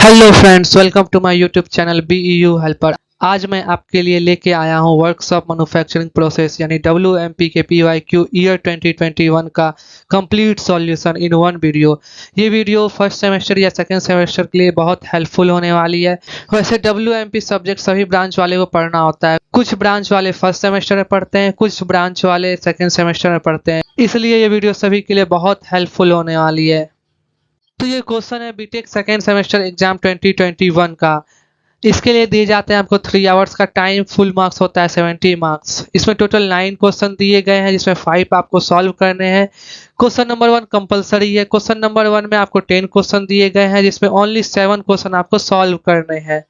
Hello friends, welcome to my YouTube channel BEU helper. आज मैं आपके लिए लेके आया हूँ वर्कशॉप मैन्युफैक्चरिंग प्रोसेस यानी WMP के PYQ ईयर 2021 का complete solution in one video. ये वीडियो फर्स्ट सेमेस्टर या सेकंड सेमेस्टर के लिए बहुत हेल्पफुल होने वाली है। वैसे WMP सब्जेक्ट सभी ब्रांच वाले को पढ़ना होता है। कुछ ब्रांच वाले फर्स्ट सेमेस्टर में पढ़ते हैं, कुछ ब्रांच वाले सेकेंड सेमेस्टर में पढ़ते हैं, इसलिए ये वीडियो सभी के लिए बहुत हेल्पफुल होने वाली है। तो ये क्वेश्चन है बीटेक सेकेंड सेमेस्टर एग्जाम 2021 का। इसके लिए दिए जाते हैं आपको 3 आवर्स का टाइम, फुल मार्क्स होता है 70 मार्क्स। इसमें टोटल 9 क्वेश्चन दिए गए हैं जिसमें 5 आपको सॉल्व करने हैं। क्वेश्चन नंबर 1 कंपलसरी है। क्वेश्चन नंबर 1 में आपको 10 क्वेश्चन दिए गए हैं जिसमें ओनली 7 क्वेश्चन आपको सॉल्व करने हैं।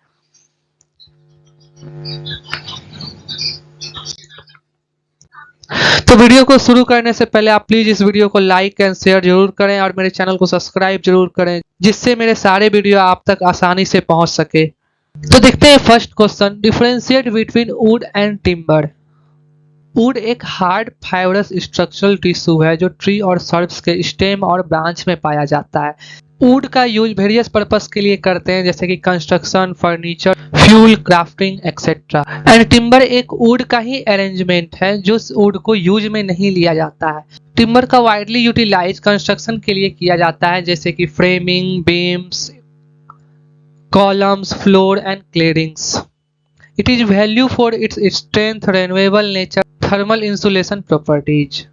तो वीडियो को शुरू करने से पहले आप प्लीज इस वीडियो को लाइक एंड शेयर जरूर करें और मेरे चैनल को सब्सक्राइब जरूर करें, जिससे मेरे सारे वीडियो आप तक आसानी से पहुंच सके। तो देखते हैं first question, differentiate between would and timber. Would एक हार्ड फाइबरस स्ट्रक्चरल टिश्यू है जो ट्री और सर्ब्स के स्टेम और ब्रांच में पाया जाता है। वुड का यूज वेरियस पर्पस के लिए करते हैं जैसे कि construction, furniture, fuel, crafting etcetera. And timber एक वुड का ही अरेंजमेंट है जो वुड को यूज में नहीं लिया जाता है। टिम्बर का वाइडली यूटिलाइज कंस्ट्रक्शन के लिए किया जाता है जैसे कि framing, beams, columns, floor and claddings. It is value for its strength, renewable nature, thermal insulation properties.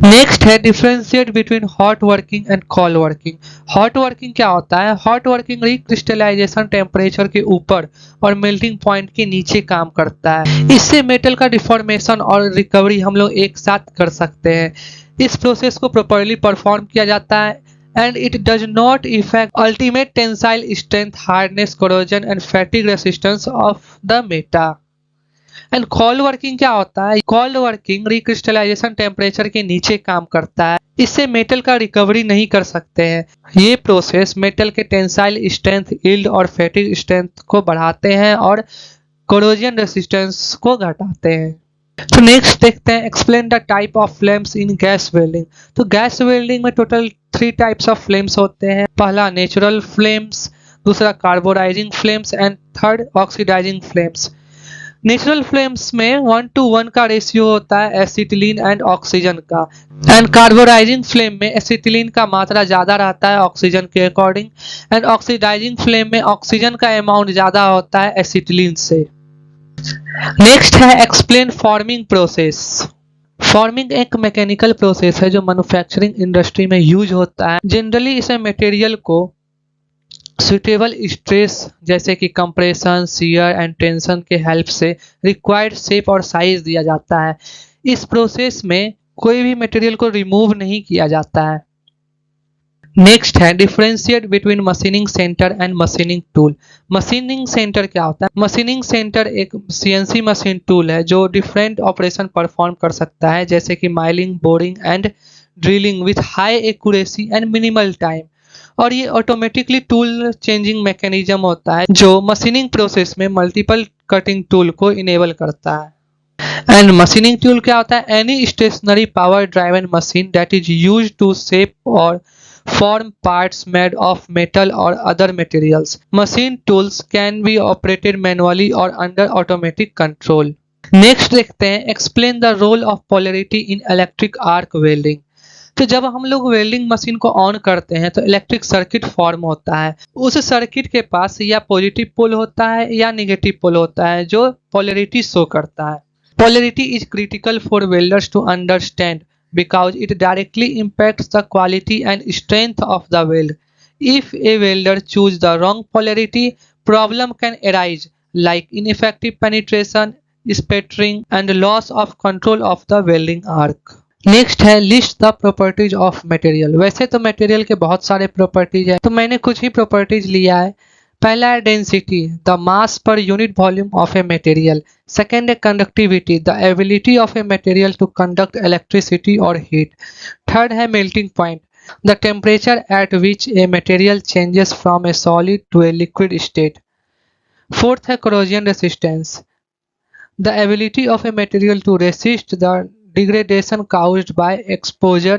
Next है differentiate between hot working and cold working. Hot working क्या होता है? हॉट वर्किंग रिक्रिस्टलाइजेशन टेम्परेचर के ऊपर और melting point के नीचे काम करता है। इससे मेटल का डिफॉर्मेशन और रिकवरी हम लोग एक साथ कर सकते हैं। इस प्रोसेस को प्रॉपर्ली परफॉर्म किया जाता है and it does not effect ultimate tensile strength, hardness, corrosion and fatigue resistance of the Meta. And cold working क्या होता है? कोल्ड वर्किंग रिक्रिस्टलाइजेशन टेम्परेचर के नीचे काम करता है। इससे मेटल का रिकवरी नहीं कर सकते हैं। ये प्रोसेस मेटल के टेंसाइल स्ट्रेंथ, यील्ड और फैटिग स्ट्रेंथ को बढ़ाते हैं और कोरोजन रेसिस्टेंस को घटाते हैं। तो नेक्स्ट देखते हैं, explain the type of flames in gas welding. तो गैस वेल्डिंग में टोटल 3 टाइप्स ऑफ फ्लेम्स होते हैं। पहला नेचुरल फ्लेम्स, दूसरा carburizing flames and third oxidizing flames. Natural flames में 1:1 का रेशियो होता है एसिटिलीन एंड ऑक्सीजन का। एंड कार्बोराइजिंग फ्लेम में एसिटिलीन का मात्रा ज्यादा रहता है ऑक्सीजन के अकॉर्डिंग। एंड ऑक्सीडाइजिंग फ्लेम में ऑक्सीजन का अमाउंट ज्यादा होता है एसिटिलीन से। नेक्स्ट है एक्सप्लेन फॉर्मिंग प्रोसेस। फॉर्मिंग एक मैकेनिकल प्रोसेस है जो मैन्युफैक्चरिंग इंडस्ट्री में यूज होता है। जनरली इसे मटेरियल को सुटेबल स्ट्रेस जैसे कि कंप्रेशन, शियर एंड टेंशन के हेल्प से रिक्वायर्ड शेप और साइज दिया जाता है। इस प्रोसेस में कोई भी मटेरियल को रिमूव नहीं किया जाता है। नेक्स्ट है differentiate between machining centre and machining tool. Machining centre क्या होता है? मशीनिंग सेंटर एक CNC मशीन टूल है जो डिफरेंट ऑपरेशन परफॉर्म कर सकता है जैसे कि milling, boring and drilling with high accuracy and minimal time. और ये ऑटोमेटिकली टूल चेंजिंग मैकेनिज्म होता है जो मशीनिंग प्रोसेस में मल्टीपल कटिंग टूल को इनेबल करता है। एंड मशीनिंग टूल क्या होता है? Any stationary power driven machine that is used to shape और form parts made of metal or other materials. Machine tools can be operated manually or under automatic control. Next देखते हैं, explain the role of polarity in electric arc welding. तो जब हम लोग welding machine को on करते हैं तो इलेक्ट्रिक सर्किट फॉर्म होता है। उस सर्किट के पास या पॉजिटिव पोल होता है या नेगेटिव पोल होता है जो पोलैरिटी शो करता है। Polarity is critical for welders to understand because it directly impacts the quality and strength of the weld. If a welder choose the wrong polarity, problem can arise like ineffective penetration, spattering and loss of control of the welding arc. Next है list the properties of material. वैसे तो material के बहुत सारे properties है तो मैंने कुछ ही प्रॉपर्टीज लिया है। पहला है density, the mass per unit volume of a material. Second है conductivity, the ability of a material to conduct electricity और हीट। थर्ड है melting point, the temperature at which a material changes from a solid to a liquid state. Fourth है corrosion resistance, the ability of a material to resist the degradation caused by exposure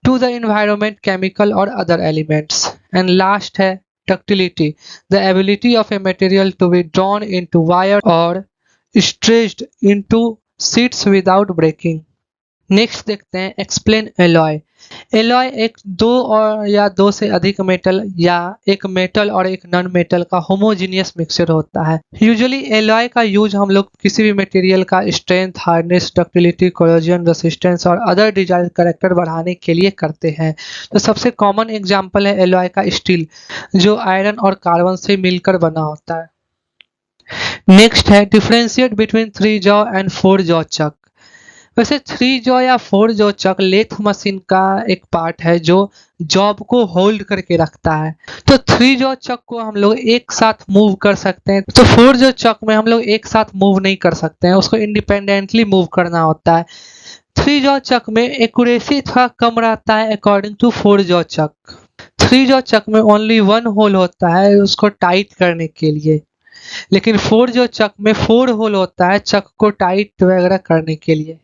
to the environment, chemical or other elements. And last है ductility, the ability of a material to be drawn into wire or stretched into sheets without breaking. Next देखते हैं explain alloy. Alloy एक दो और या दो से अधिक मेटल या एक मेटल और एक नॉन मेटल का होमोजीनियस मिक्सचर होता है। यूजुअली एलॉय का यूज हम लोग किसी भी मटेरियल का strength, hardness, ductility, corrosion resistance और अदर डिजायर्ड कैरेक्टर बढ़ाने के लिए करते हैं। तो सबसे कॉमन एग्जांपल है एलॉय का स्टील, जो आयरन और कार्बन से मिलकर बना होता है। नेक्स्ट है differentiate between 3 jaw and 4 jaw chuck. वैसे 3 जॉ या 4 जॉ चक लेथ मशीन का एक पार्ट है जो जॉब को होल्ड करके रखता है। तो 3 जॉ चक को हम लोग एक साथ मूव कर सकते हैं, तो 4 जॉ चक में हम लोग एक साथ मूव नहीं कर सकते हैं, उसको इंडिपेंडेंटली मूव करना होता है। 3 जॉ चक में एक्यूरेसी थोड़ा कम रहता है according to 4 jaw chuck. 3 jaw chuck में ओनली 1 होल होता है उसको टाइट करने के लिए, लेकिन 4 जॉ चक में 4 होल होता है चक को टाइट वगैरह करने के लिए।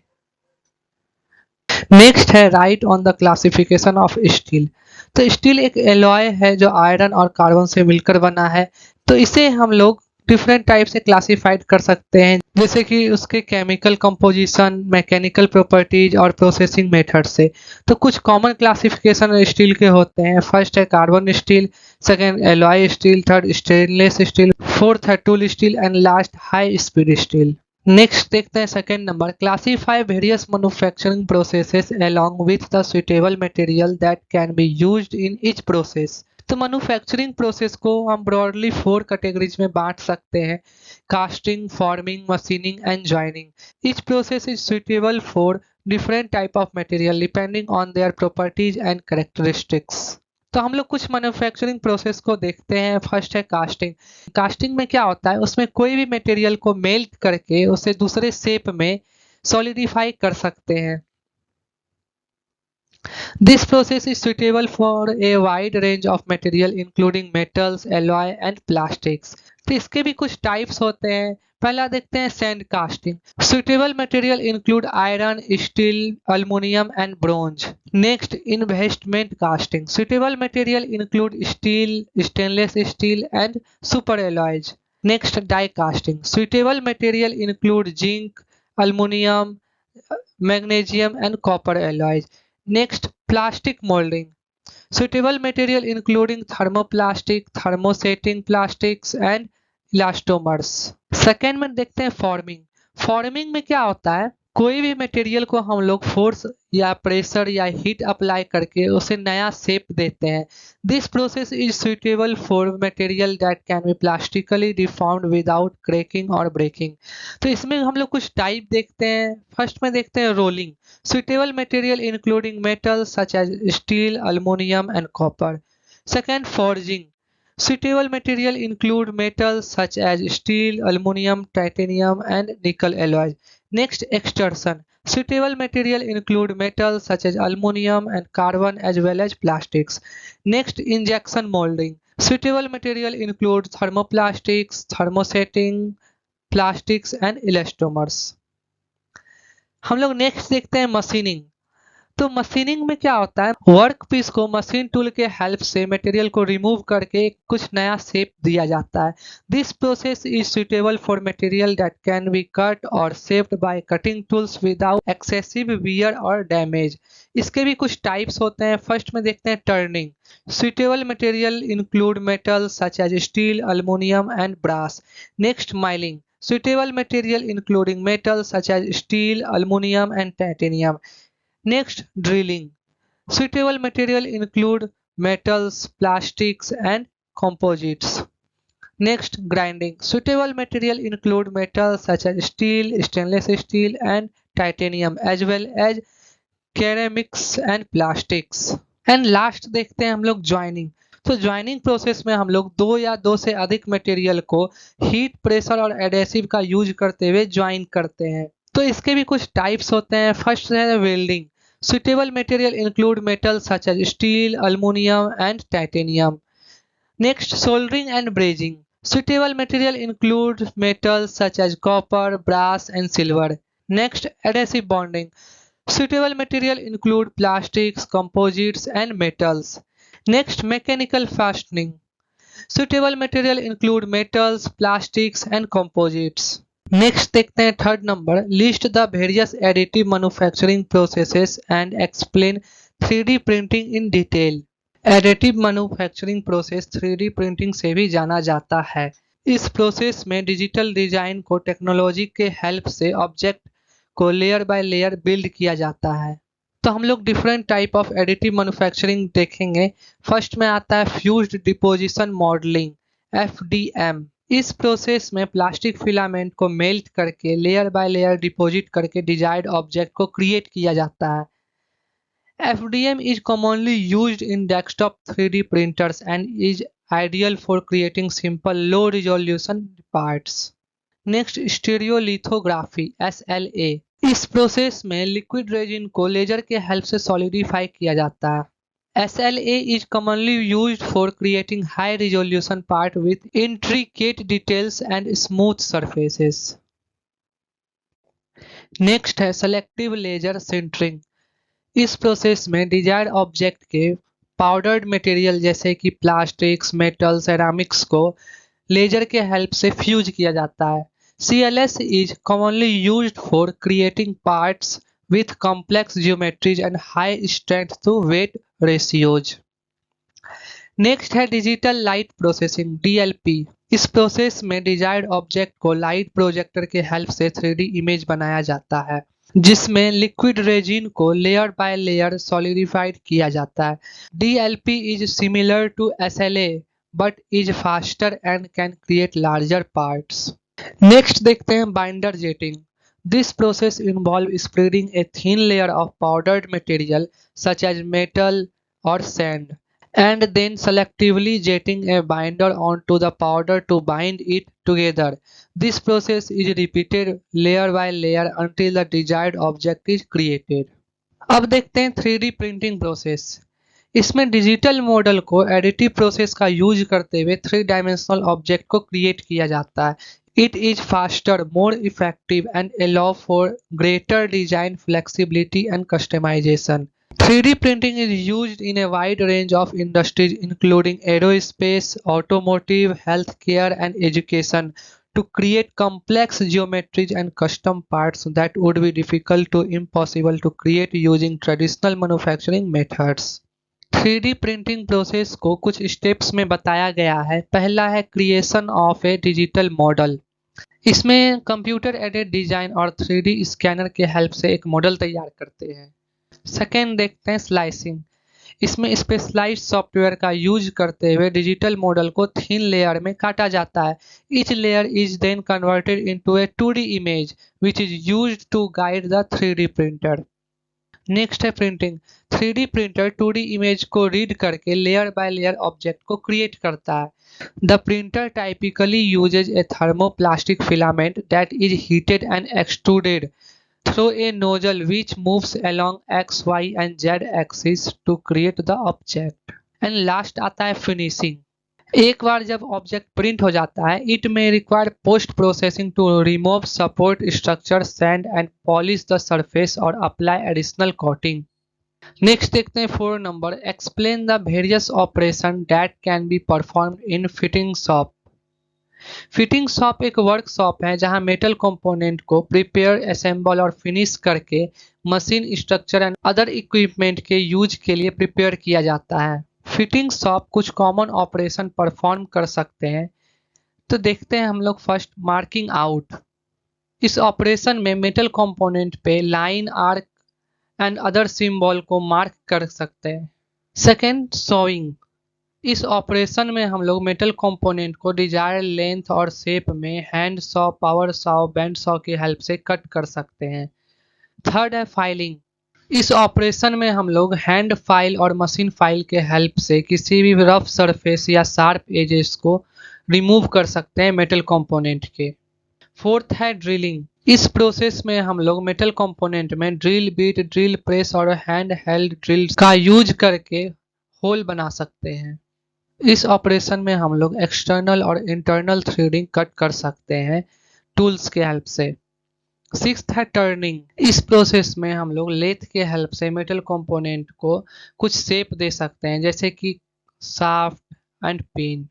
नेक्स्ट है right on the classification of steel. तो स्टील एक एलॉय है जो आयरन और कार्बन से मिलकर बना है, तो इसे हम लोग डिफरेंट टाइप से क्लासिफाइड कर सकते हैं, जैसे कि उसके केमिकल कंपोजिशन, मैकेनिकल प्रॉपर्टीज और प्रोसेसिंग मेथड से। तो कुछ कॉमन क्लासिफिकेशन स्टील के होते हैं। फर्स्ट है carbon steel, second alloy steel, third stainless steel, fourth है tool steel and last high speed steel. Next देखते हैं second number, classify various manufacturing processes along with the suitable material that can be used in each process. तो manufacturing process को हम broadly 4 categories में बांट सकते हैं: casting, forming, machining and joining. Each process is suitable for different type of material depending on their properties and characteristics. तो हम लोग कुछ मैन्युफैक्चरिंग प्रोसेस को देखते हैं। फर्स्ट है कास्टिंग। कास्टिंग में क्या होता है, उसमें कोई भी मटेरियल को मेल्ट करके उसे दूसरे शेप में सॉलिडिफाई कर सकते हैं। This process is suitable for a wide range of material including metals, alloy and plastics. तो इसके भी कुछ टाइप्स होते हैं। पहला देखते हैं sand casting. Suitable material include iron, steel, aluminium and bronze. Next investment casting. Suitable material include steel, stainless steel and super alloys. Next die casting. Suitable material include zinc, aluminium, magnesium and copper alloys. Next plastic moulding. Suitable material including thermoplastic, thermosetting plastics and elastomers. Second में देखते हैं forming. Forming में क्या होता है, कोई भी material को हम लोग फोर्स या प्रेशर या हीट अप्लाई करके उसे नया शेप देते हैं। This process is suitable for material that can B plastically deformed without cracking और ब्रेकिंग। तो इसमें हम लोग कुछ टाइप देखते हैं। फर्स्ट में देखते हैं rolling. Suitable material including metal such as steel, aluminium and copper. Second forging. Suitable material include metals such as steel, aluminum, titanium and nickel alloys. Next, extrusion. Suitable material include metals such as aluminum and carbon as well as plastics. Next, injection molding. Suitable material include thermoplastics, thermosetting, plastics and elastomers. हम लोग next देखते हैं machining. तो machining में क्या होता है, work piece को मशीन टूल के हेल्प से मटेरियल को रिमूव करके कुछ नया शेप दिया जाता है। This process is suitable for material that can be cut और shaped by cutting tools without excessive wear और डैमेज। इसके भी कुछ टाइप्स होते हैं। फर्स्ट में देखते हैं turning. Suitable material include metal such as steel, aluminium and brass. Next milling. Suitable material including metals such as steel, aluminum and titanium. Next, drilling. Suitable material include metals, plastics and composites. Next, grinding. Suitable material include metals such as steel, stainless steel and titanium as well as ceramics and plastics. And last देखते हैं हम लोग joining. तो joining process में हम लोग दो या दो से अधिक मटेरियल को हीट, प्रेशर और एडेसिव का यूज करते हुए ज्वाइन करते हैं। तो इसके भी कुछ टाइप्स होते हैं। फर्स्ट है welding. Suitable material include metal such as steel, aluminium and titanium. Next, soldering and brazing. Suitable material include metal such as copper, brass and silver. Next, adhesive bonding. Suitable material include plastics, composites and metals. Next, mechanical fastening. Suitable material include metals, plastics and composites. Next देखते हैं third number, list the various additive manufacturing processes and explain 3D printing in detail. Additive manufacturing process 3D printing से भी जाना जाता है। इस process में digital design को टेक्नोलॉजी के हेल्प से ऑब्जेक्ट को लेयर बाय लेयर बिल्ड किया जाता है। तो हम लोग different type of additive manufacturing देखेंगे। फर्स्ट में आता है फ्यूज्ड डिपोजिशन मॉडलिंग, FDM। इस प्रोसेस में प्लास्टिक फिलामेंट को मेल्ट करके लेयर बाय लेयर डिपॉजिट करके डिजायर्ड ऑब्जेक्ट को क्रिएट किया जाता है। FDM is commonly used in desktop 3D printers and is ideal for creating simple low resolution parts. Next stereolithography, SLA। इस process में liquid resin को laser के help से सॉलिडिफाई किया जाता है। SLA is commonly used for creating high resolution part with intricate details and smooth surfaces. Next है selective laser sintering. इस प्रोसेस में डिजायर्ड ऑब्जेक्ट के पाउडर्ड मटेरियल जैसे कि प्लास्टिक्स, मेटल, सेरामिक्स को लेजर के हेल्प से फ्यूज किया जाता है। CLS is commonly used for creating parts with complex geometries and high strength to weight ratios. Next है डिजिटल लाइट प्रोसेसिंग, DLP। इस प्रोसेस में डिजायर्ड ऑब्जेक्ट को लाइट प्रोजेक्टर के हेल्प से 3D इमेज बनाया जाता है, जिसमें लिक्विड रेजिन को लेयर बाय लेयर सॉलिडिफाइड किया जाता है। DLP is similar to SLA but is faster and can create larger parts. Next देखते हैं binder jetting. This process involve spreading a thin layer of powdered material such as metal और sand and then selectively jetting a binder onto the powder to bind it together. This process is repeated layer by layer until the desired object is created. अब देखते हैं 3D printing process. इसमें digital model को additive process का use करते हुए 3 dimensional object को create किया जाता है। It is faster, more effective and allow for greater design flexibility and customization. 3D printing is used in a wide range of industries including aerospace, automotive, healthcare and education to create complex geometries and custom parts that would be difficult to impossible to create using traditional manufacturing methods. 3D printing process को कुछ steps में बताया गया है। पहला है creation of A digital model. इसमें computer aided design और 3D स्कैनर के हेल्प से एक मॉडल तैयार करते हैं। सेकेंड देखते हैं स्लाइसिंग। इसमें स्पेशलाइज्ड सॉफ्टवेयर का यूज करते हुए डिजिटल मॉडल को थिन लेयर में काटा जाता है। Each layer is then converted into a 2D image which is used to guide the 3D printer. Next है printing. 3D printer 2D image को रीड करके लेयर बाय लेयर ऑब्जेक्ट को create करता है। The printer typically uses a thermoplastic filament that is heated and extruded through a nozzle which moves along X, Y and Z axis to create the object. And last आता है finishing। एक बार जब object print हो जाता है, it में require post processing to remove support structure, sand and polish the surface और apply additional coating. Next देखते हैं 4 number, explain the various operation that can be performed in fitting shop. Fitting shop एक workshop है जहां metal component को prepare, assemble और finish करके machine structure and other equipment के यूज के लिए प्रिपेयर किया जाता है। फिटिंग शॉप कुछ कॉमन ऑपरेशन परफॉर्म कर सकते हैं। तो देखते हैं हम लोग फर्स्ट मार्किंग आउट। इस ऑपरेशन में मेटल कंपोनेंट पे line, arc and other symbol को मार्क कर सकते हैं। Second sowing. इस ऑपरेशन में हम लोग मेटल कंपोनेंट को डिजायर्ड लेंथ और शेप में hand saw, power saw, band saw की हेल्प से कट कर सकते हैं। थर्ड है फाइलिंग। इस ऑपरेशन में हम लोग हैंड फाइल और मशीन फाइल के हेल्प से किसी भी रफ सरफेस या शार्प एजेस को रिमूव कर सकते हैं मेटल कंपोनेंट के। फोर्थ है ड्रिलिंग। इस प्रोसेस में हम लोग मेटल कंपोनेंट में ड्रिल बिट, ड्रिल प्रेस और हैंड हेल्ड ड्रिल का यूज करके होल बना सकते हैं। इस ऑपरेशन में हम लोग एक्सटर्नल और इंटरनल थ्रेडिंग कट कर सकते हैं टूल्स के हेल्प से। सिक्स्थ है टर्निंग। इस प्रोसेस में हम लोग लेथ के हेल्प से मेटल कंपोनेंट को कुछ शेप दे सकते हैं, जैसे कि शाफ्ट एंड पिन।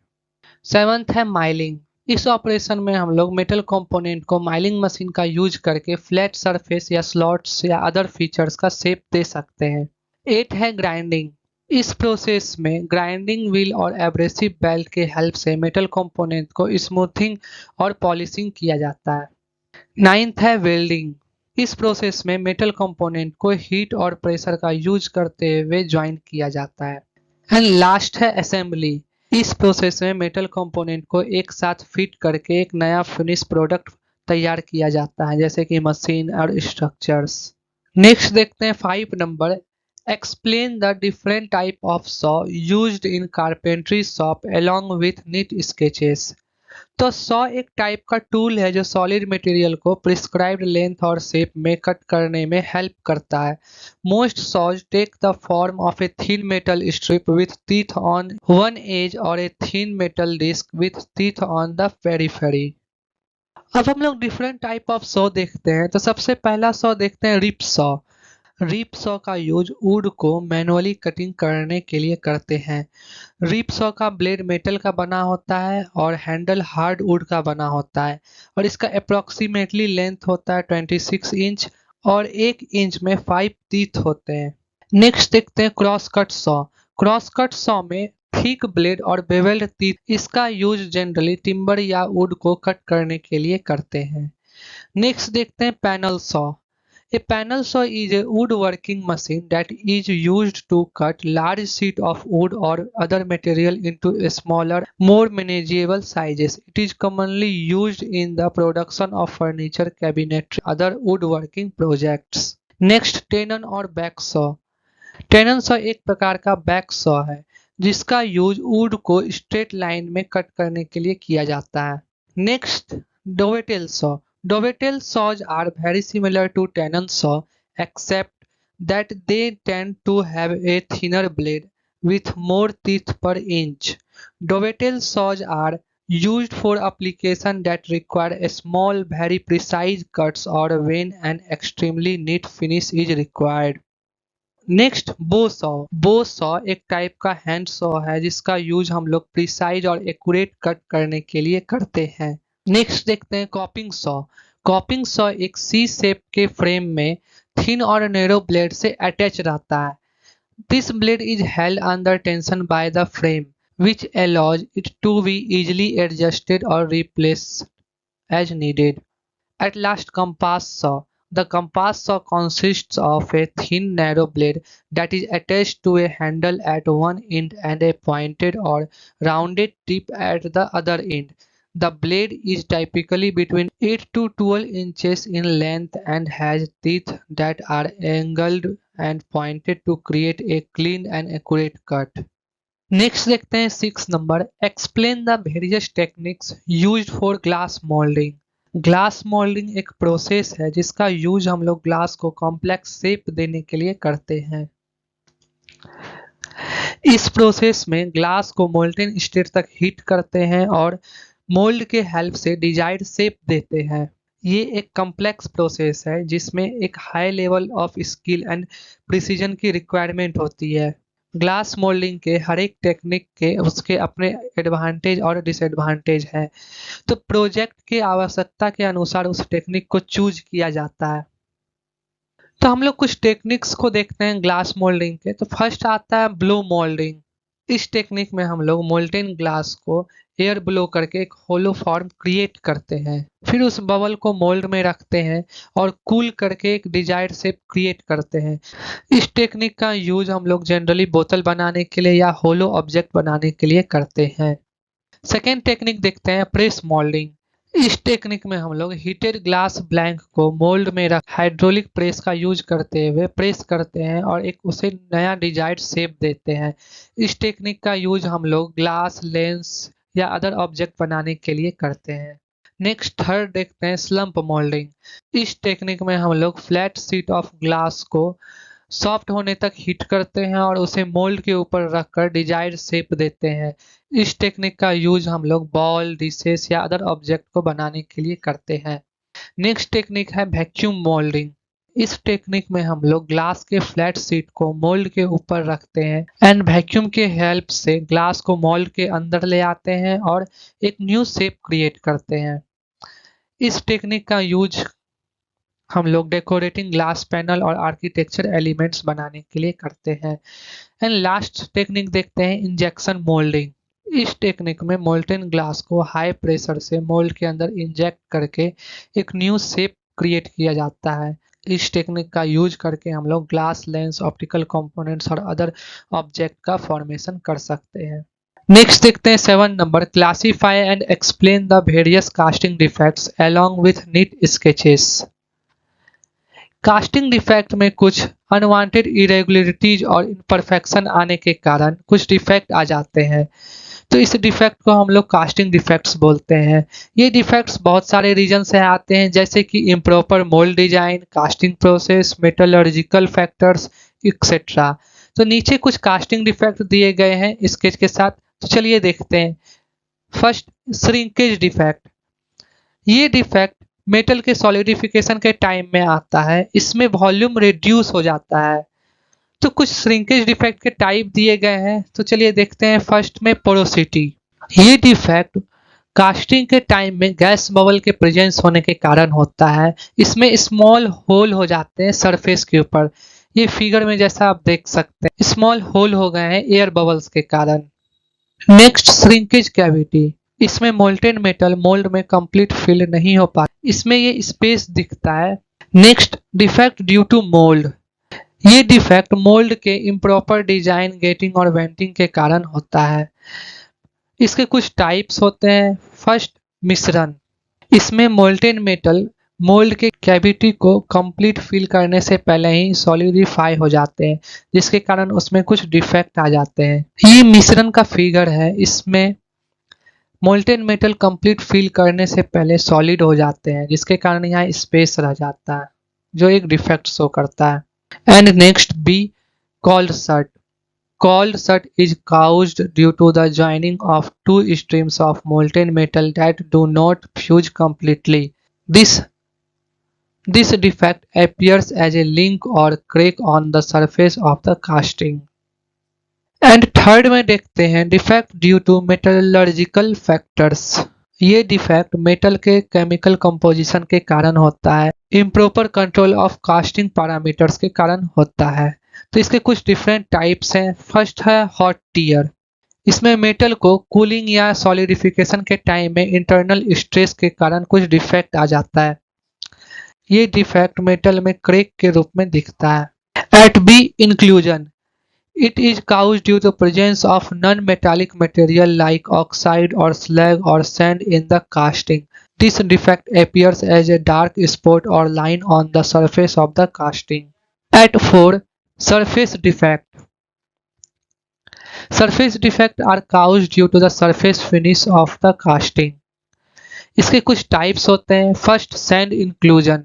सेवंथ है माइलिंग। इस ऑपरेशन में हम लोग मेटल कंपोनेंट को माइलिंग मशीन का यूज करके फ्लैट सरफेस या स्लॉट्स या अदर फीचर्स का शेप दे सकते हैं। 8 है ग्राइंडिंग। इस प्रोसेस में ग्राइंडिंग व्हील और एब्रेसिव बेल्ट के हेल्प से मेटल कंपोनेंट को स्मूथिंग और पॉलिशिंग किया जाता है। 9th है वेल्डिंग। इस प्रोसेस में मेटल कंपोनेंट को हीट और प्रेशर का यूज करते हुए ज्वाइन किया जाता है। एंड लास्ट है असेंबली। इस प्रोसेस में मेटल कंपोनेंट को एक साथ फिट करके एक नया फिनिश प्रोडक्ट तैयार किया जाता है, जैसे कि मशीन और स्ट्रक्चर्स। नेक्स्ट देखते हैं 5 number. Explain the different type of saw used in carpentry shop along with neat sketches. तो सॉ एक टाइप का टूल है जो सॉलिड मटेरियल को प्रिस्क्राइब्ड लेंथ और शेप में कट करने में हेल्प करता है। Most saws take the form of a thin metal strip with teeth on one edge और a thin metal disc with teeth on the periphery. अब हम लोग डिफरेंट टाइप ऑफ सॉ देखते हैं। तो सबसे पहला सॉ देखते हैं रिप सॉ। रिप सॉ का यूज वुड को मैनुअली कटिंग करने के लिए करते हैं। रिप सॉ का ब्लेड मेटल का बना होता है और हैंडल हार्ड वुड का बना होता है और इसका अप्रोक्सीमेटली लेंथ होता है 26 इंच और 1 इंच में 5 टीथ होते हैं। नेक्स्ट देखते हैं cross cut saw. Cross cut saw में थिक ब्लेड और बेवेल्ड टीथ, इसका यूज जनरली टिम्बर या वुड को कट करने के लिए करते हैं। नेक्स्ट देखते हैं panel saw. A panel saw is a woodworking machine that is used to cut large sheets of wood or other material into smaller, more manageable sizes. It is commonly used in the production of furniture, cabinetry, other woodworking projects. Next, tenon और back saw. Tenon saw एक प्रकार का back saw है जिसका use would को straight line में cut करने के लिए किया जाता है। Next, dovetail saw. Dovetail saws are very similar to tenon saw except that they tend to have a thinner blade with more teeth per inch. Dovetail saws are used for applications that require a small, very precise cuts or when an extremely neat finish is required. Next बो saw. बो saw एक type का hand saw है जिसका use हम लोग precise और accurate cut करने के लिए करते हैं। नेक्स्ट देखते हैं कॉपिंग सॉ। कॉपिंग सॉ एक सी शेप के फ्रेम में थिन और नैरो ब्लेड से अटैच रहता है। This blade is held under tension by the frame which allows it to be easily adjusted or replaced as needed. At last, compass saw. The compass saw consists of a thin narrow blade that is attached to a handle at one end and a pointed or rounded tip at the other end. The blade is typically between 8 to 12 inches in length and has teeth that are angled and pointed to create a clean and accurate cut. Next देखते हैं 6 number. Explain the various techniques used for glass moulding. Glass moulding एक process है जिसका use हम लोग glass को complex shape देने के लिए करते हैं। इस प्रोसेस में ग्लास को मोल्टेन स्टेट तक हीट करते हैं और मोल्ड के हेल्प से डिजायर्ड शेप देते हैं। ये एक कॉम्प्लेक्स प्रोसेस है जिसमें एक high level of skill and precision की रिक्वायरमेंट होती है। ग्लास मोल्डिंग के हर एक टेक्निक के उसके अपने एडवांटेज और डिसएडवांटेज है, तो प्रोजेक्ट की आवश्यकता के अनुसार उस टेक्निक को चूज किया जाता है। तो हम लोग कुछ टेक्निक्स को देखते हैं ग्लास मोल्डिंग के। तो फर्स्ट आता है ब्लो मोल्डिंग। इस टेक्निक में हम लोग मोल्टेन ग्लास को एयर ब्लो करके एक होलो फॉर्म क्रिएट करते हैं, फिर उस बबल को मोल्ड में रखते हैं और कूल करके एक डिजायर्ड शेप क्रिएट करते हैं। इस टेक्निक का यूज हम लोग जनरली बोतल बनाने के लिए या होलो ऑब्जेक्ट बनाने के लिए करते हैं। सेकेंड टेक्निक देखते हैं प्रेस मोल्डिंग। इस टेक्निक में हम लोग हीटेड ग्लास ब्लैंक को मोल्ड में रख हाइड्रोलिक प्रेस का यूज करते हुए प्रेस करते हैं और एक उसे नया डिजायर्ड शेप देते हैं। इस टेक्निक का यूज हम लोग ग्लास, लेंस या अदर ऑब्जेक्ट बनाने के लिए करते हैं। नेक्स्ट थर्ड देखते हैं स्लम्प मोल्डिंग। इस टेक्निक में हम लोग फ्लैट शीट ऑफ ग्लास को सॉफ्ट होने तक हीट करते हैं और उसे मोल्ड के ऊपर रखकर डिजायर्ड शेप देते हैं। इस टेक्निक का यूज हम लोग बॉल, डिशेस या अदर ऑब्जेक्ट को बनाने के लिए करते हैं। नेक्स्ट टेक्निक है वैक्यूम मोल्डिंग। इस टेक्निक में हम लोग ग्लास के फ्लैट शीट को मोल्ड के ऊपर रखते हैं एंड वैक्यूम के हेल्प से ग्लास को मोल्ड के अंदर ले आते हैं और एक न्यू शेप क्रिएट करते हैं। इस टेक्निक का यूज हम लोग डेकोरेटिंग ग्लास पैनल और आर्किटेक्चर एलिमेंट्स बनाने के लिए करते हैं। एंड लास्ट टेक्निक देखते हैं इंजेक्शन मोल्डिंग। इस टेक्निक में मोल्टेन ग्लास को हाई प्रेशर से मोल्ड के अंदर इंजेक्ट करके एक न्यू शेप क्रिएट किया जाता है। इस टेक्निक का यूज करके हम लोग ग्लास लेंस, ऑप्टिकल कंपोनेंट्स और अदर ऑब्जेक्ट का फॉर्मेशन कर सकते हैं। नेक्स्ट देखते हैं 7 number, classify and explain the various casting defects along with neat sketches. Casting defect में कुछ अनवांटेड इरेगुलरिटीज और इम्परफेक्शन आने के कारण कुछ डिफेक्ट आ जाते हैं, तो इस डिफेक्ट को हम लोग कास्टिंग डिफेक्ट्स बोलते हैं। ये डिफेक्ट्स बहुत सारे रीजन से आते हैं, जैसे कि improper mould design, casting process, metallurgical factors etcetera. तो नीचे कुछ कास्टिंग डिफेक्ट दिए गए हैं स्केच के साथ, तो चलिए देखते हैं। First, shrinkage defect. ये डिफेक्ट मेटल के सॉलिडिफिकेशन के टाइम में आता है, इसमें वॉल्यूम रिड्यूस हो जाता है। तो कुछ श्रिंकेज डिफेक्ट के टाइप दिए गए हैं, तो चलिए देखते हैं। फर्स्ट में पोरोसिटी। ये डिफेक्ट कास्टिंग के टाइम में गैस बबल के प्रेजेंस होने के कारण होता है। इसमें स्मॉल होल हो जाते हैं सरफेस के ऊपर, ये फिगर में जैसा आप देख सकते हैं स्मॉल होल हो गए हैं एयर बबल्स के कारण। Next, shrinkage cavity. इसमें मोल्टेन मेटल मोल्ड में कंप्लीट फिल नहीं हो पाता, इसमें ये स्पेस दिखता है। Next, defect due to mould. ये डिफेक्ट मोल्ड के इम्प्रॉपर डिजाइन, गेटिंग और वेंटिंग के कारण होता है। इसके कुछ टाइप्स होते हैं। फर्स्ट, मिश्रण। इसमें मोल्टेन मेटल मोल्ड के कैविटी को कंप्लीट फिल करने से पहले ही सॉलिडिफाई हो जाते हैं, जिसके कारण उसमें कुछ डिफेक्ट आ जाते हैं। ये मिश्रण का फिगर है, इसमें मोल्टेन मेटल कंप्लीट फिल करने से पहले सॉलिड हो जाते हैं, जिसके कारण यहाँ स्पेस रह जाता है, जो एक डिफेक्ट शो करता है। And next, B, cold shut. Cold shut is caused due to the joining of two streams of molten metal that do not fuse completely. This defect appears as a link or crack on the surface of the casting. And third में देखते हैं defect due to metallurgical factors. ये defect metal के chemical composition के कारण होता है, improper control of casting parameters के कारण होता है। तो इसके कुछ डिफरेंट टाइप्स हैं। फर्स्ट है हॉट टीयर। इसमें मेटल को कूलिंग या सॉलिडिफिकेशन के टाइम में इंटरनल स्ट्रेस के कारण कुछ डिफेक्ट आ जाता है। ये डिफेक्ट मेटल में क्रैक के रूप में दिखता है। At B, inclusion. It is caused due to presence of non-metallic material like oxide or slag or sand in the casting. This defect appears as a dark spot or line on the surface of the casting. At 4, surface defect. Surface defects are caused due to the surface finish of the casting. इसके कुछ types होते हैं। First, sand inclusion.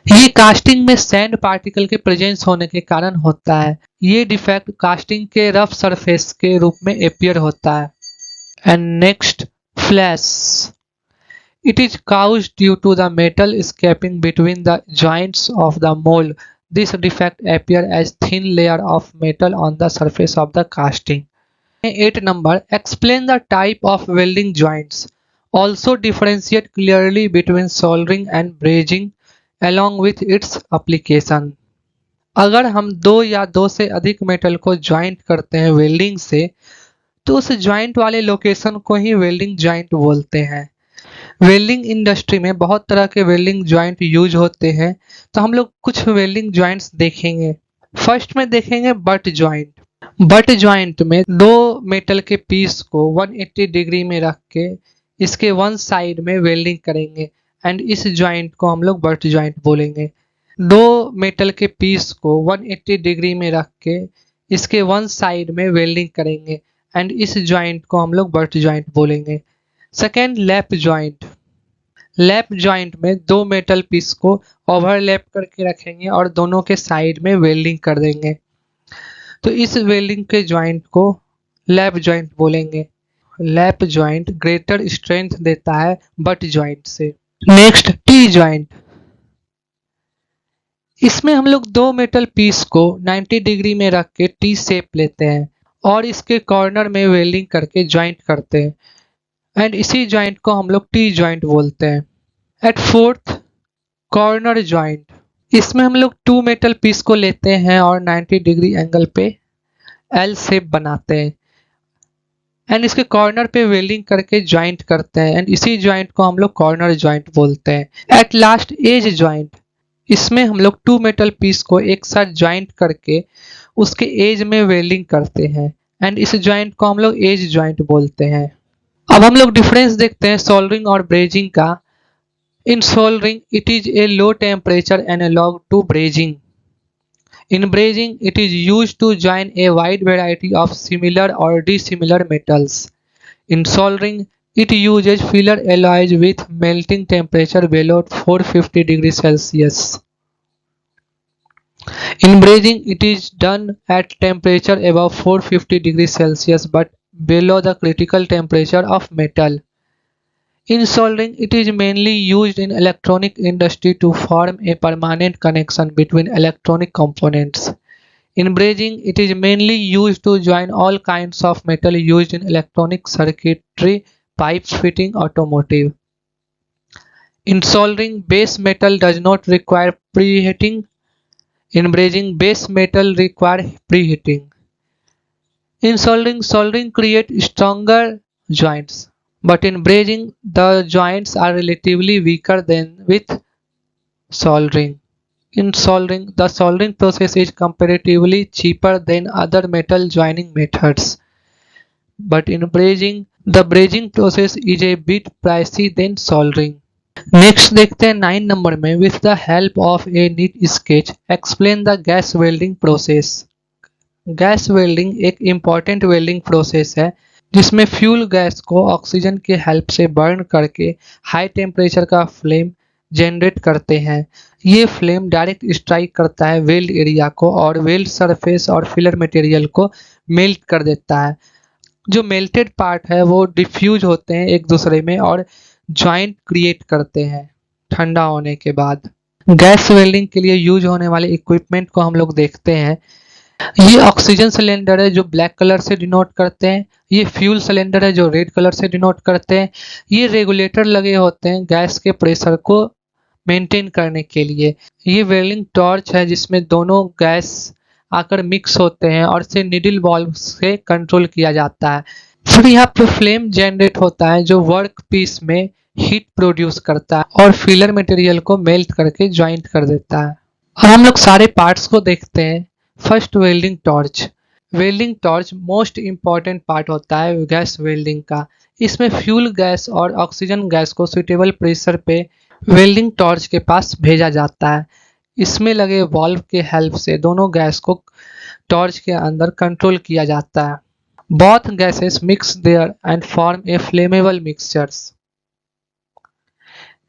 ये casting में sand particle के presence होने के कारण होता है। ये डिफेक्ट कास्टिंग के रफ सरफेस के रूप में अपीयर होता है। And next, flash. It is caused due to the metal escaping between the joints of the mold. This defect appear as thin layer of metal on the surface of the casting. 8 number, explain the type of welding joints. Also differentiate clearly between soldering and brazing along with its application. अगर हम दो या दो से अधिक metal को joint करते हैं वेल्डिंग से, तो उस ज्वाइंट वाले लोकेशन को ही वेल्डिंग ज्वाइंट बोलते हैं। वेल्डिंग इंडस्ट्री में बहुत तरह के वेल्डिंग ज्वाइंट यूज होते हैं, तो हम लोग कुछ वेल्डिंग ज्वाइंट्स देखेंगे। फर्स्ट में देखेंगे बट ज्वाइंट। बट ज्वाइंट में दो मेटल के पीस को 180 डिग्री में रख के इसके वन साइड में वेल्डिंग करेंगे एंड इस ज्वाइंट को हम लोग बट ज्वाइंट बोलेंगे। दो मेटल के पीस को 180 डिग्री में रख के इसके वन साइड में वेल्डिंग करेंगे एंड इस ज्वाइंट को हम लोग बट ज्वाइंट बोलेंगे। Second, lap joint. Lap joint में दो मेटल पीस को ओवरलैप करके रखेंगे और दोनों के साइड में वेल्डिंग कर देंगे, तो इस वेल्डिंग के ज्वाइंट को लैप ज्वाइंट बोलेंगे। लैप ज्वाइंट ग्रेटर स्ट्रेंथ देता है बट ज्वाइंट से। Next, T joint. इसमें हम लोग दो मेटल पीस को 90 डिग्री में रख के टी शेप लेते हैं और इसके कॉर्नर में वेल्डिंग करके ज्वाइंट करते हैं एंड इसी ज्वाइंट को हम लोग टी ज्वाइंट बोलते हैं। At fourth, corner joint. इसमें हम लोग टू मेटल पीस को लेते हैं और 90 डिग्री एंगल पे एल शेप बनाते हैं एंड इसके कॉर्नर पे वेल्डिंग करके ज्वाइंट करते हैं एंड इसी ज्वाइंट को हम लोग कॉर्नर ज्वाइंट बोलते हैं। At last, edge joint. इसमें हम लोग टू मेटल पीस को एक साथ ज्वाइंट करके उसके एज में वेल्डिंग करते हैं एंड इस ज्वाइंट को हम लोग एज ज्वाइंट बोलते हैं। अब हम लोग डिफरेंस देखते हैं सोल्डरिंग और ब्रेजिंग का। In soldering it is a low temperature analog to brazing. In brazing, it is used to join a wide variety of similar or dissimilar metals. In soldering, it uses filler alloys with melting temperature below 450 degrees Celsius. In brazing, it is done at temperature above 450 degrees Celsius but below the critical temperature of metal. In soldering, it is mainly used in electronic industry to form a permanent connection between electronic components. In brazing, it is mainly used to join all kinds of metal used in electronic circuitry, pipes, fitting, automotive. In soldering, base metal does not require preheating. In brazing, base metal require preheating. In soldering, soldering creates stronger joints, but in brazing, the joints are relatively weaker than with soldering. In soldering, the soldering process is comparatively cheaper than other metal joining methods. But in brazing, the brazing process is a bit pricey than soldering. Next देखते हैं 9 number में with the help of A NEET sketch explain the gas welding process. Gas welding एक important welding process है जिसमें fuel gas को oxygen के help से burn करके हाई टेम्परेचर का फ्लेम जनरेट करते हैं। ये फ्लेम डायरेक्ट स्ट्राइक करता है वेल्ड एरिया को और वेल्ड सरफेस और फिलर मटेरियल को मेल्ट कर देता है। जो मेल्टेड पार्ट है वो डिफ्यूज होते हैं एक दूसरे में और ज्वाइंट क्रिएट करते हैं ठंडा होने के बाद। गैस वेल्डिंग के लिए यूज होने वाले इक्विपमेंट को हम लोग देखते हैं। ये ऑक्सीजन सिलेंडर है जो ब्लैक कलर से डिनोट करते हैं। ये फ्यूल सिलेंडर है जो रेड कलर से डिनोट करते हैं। ये रेगुलेटर लगे होते हैं गैस के प्रेशर को मेंटेन करने के लिए। ये वेल्डिंग टॉर्च है जिसमें दोनों गैस आकर मिक्स होते हैं और इसे निडल वाल्व से कंट्रोल किया जाता है। फिर यहाँ पे फ्लेम जनरेट होता है जो वर्क पीस में हीट प्रोड्यूस करता है और फिलर मटेरियल को मेल्ट करके ज्वाइंट कर देता है। अब हम लोग सारे पार्ट्स को देखते हैं। First, welding torch. Welding torch most important part होता है गैस वेल्डिंग का। इसमें फ्यूल गैस और ऑक्सीजन गैस को सुटेबल प्रेशर पे वेल्डिंग टॉर्च के पास भेजा जाता है। इसमें लगे वाल्व के हेल्प से दोनों गैस को टॉर्च के अंदर कंट्रोल किया जाता है। Both gases mix there and form a flammable mixtures.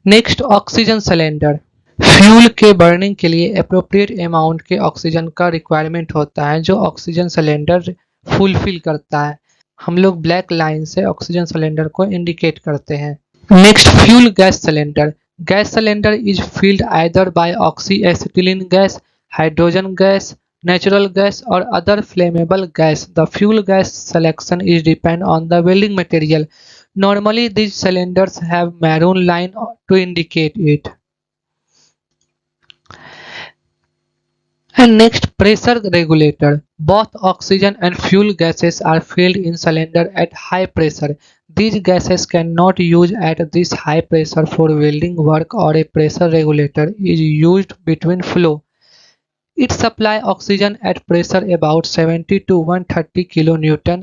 Next, oxygen cylinder. Fuel के बर्निंग के लिए अप्रोप्रिएट अमाउंट के ऑक्सीजन का रिक्वायरमेंट होता है जो ऑक्सीजन सिलेंडर फुलफिल करता है। हम लोग ब्लैक लाइन से ऑक्सीजन सिलेंडर को इंडिकेट करते हैं। Next, fuel gas cylinder. Gas cylinder is filled either bye oxy acetylene gas, hydrogen gas, natural gas or other flammable gas. The fuel gas selection is depend on the welding material. Normally these cylinders have maroon line to indicate it. And next, pressure regulator. Both oxygen and fuel gases are filled in cylinder at high pressure. These gases cannot use at this high pressure for welding work or a pressure regulator is used between flow. It supply oxygen at pressure about 70 to 130 kilonewton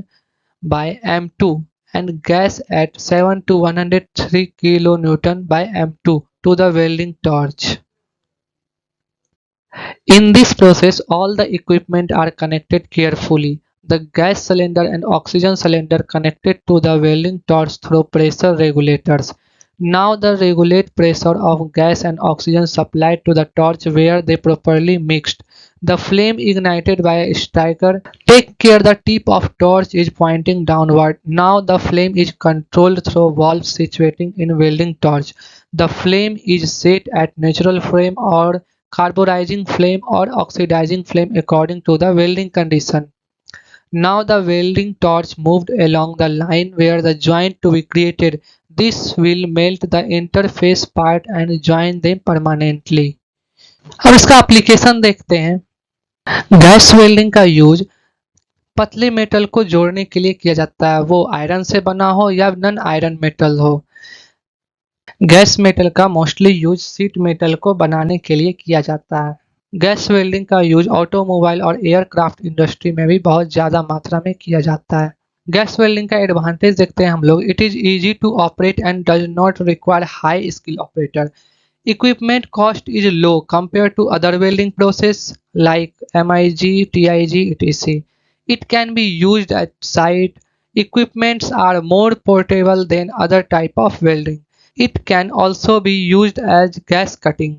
by m2 and gas at 7 to 103 kilonewton by m2 to the welding torch. In this process, all the equipment are connected carefully. The gas cylinder and oxygen cylinder connected to the welding torch through pressure regulators. Now the regulate pressure of gas and oxygen supplied to the torch where they properly mixed. The flame ignited by a striker. Take care the tip of torch is pointing downward. Now the flame is controlled through valve situating in welding torch. The flame is set at natural flame or carburizing flame or oxidizing flame according to the welding condition. Now the welding torch moved along the line where the joint to be created. This will melt the interface part and join them permanently. अब इसका application देखते हैं। Gas welding का use पतले metal को जोड़ने के लिए किया जाता है, वो आयरन से बना हो या नॉन आयरन मेटल हो। गैस मेटल का मोस्टली यूज शीट मेटल को बनाने के लिए किया जाता है। गैस वेल्डिंग का यूज ऑटोमोबाइल और एयरक्राफ्ट इंडस्ट्री में भी बहुत ज़्यादा मात्रा में किया जाता है। गैस वेल्डिंग का एडवांटेज देखते हैं हम लोग। It is easy to operate and does not require high skill operator. Equipment cost is low compared to other welding process like MIG, TIG, etc. It can be used at site. Equipments are more portable than other type of welding. It can also be used as gas cutting.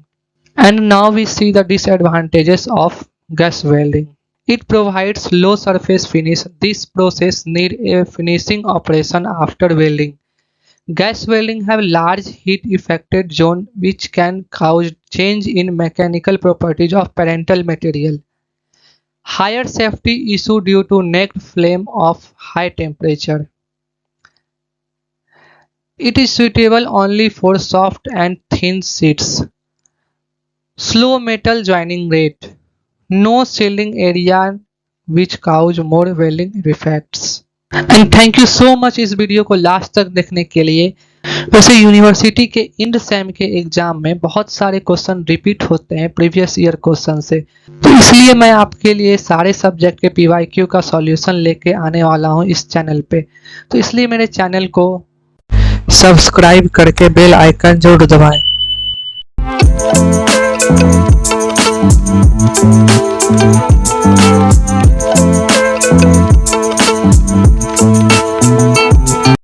And now we see the disadvantages of gas welding. It provides low surface finish. This process needs a finishing operation after welding. Gas welding have large heat affected zone which can cause change in mechanical properties of parental material. Higher safety issue due to naked flame of high temperature. It is suitable only for soft and thin sheets. Slow metal joining rate. No shielding area which cause more welding defects. And thank you so much इस video को last तक देखने के लिए। वैसे university के end same के exam में बहुत सारे क्वेश्चन रिपीट होते हैं प्रीवियस ईयर क्वेश्चन से, तो इसलिए मैं आपके लिए सारे सब्जेक्ट के PYQ का सॉल्यूशन लेके आने वाला हूं इस चैनल पे। तो इसलिए मेरे चैनल को सब्सक्राइब करके बेल आइकन जरूर दबाएं।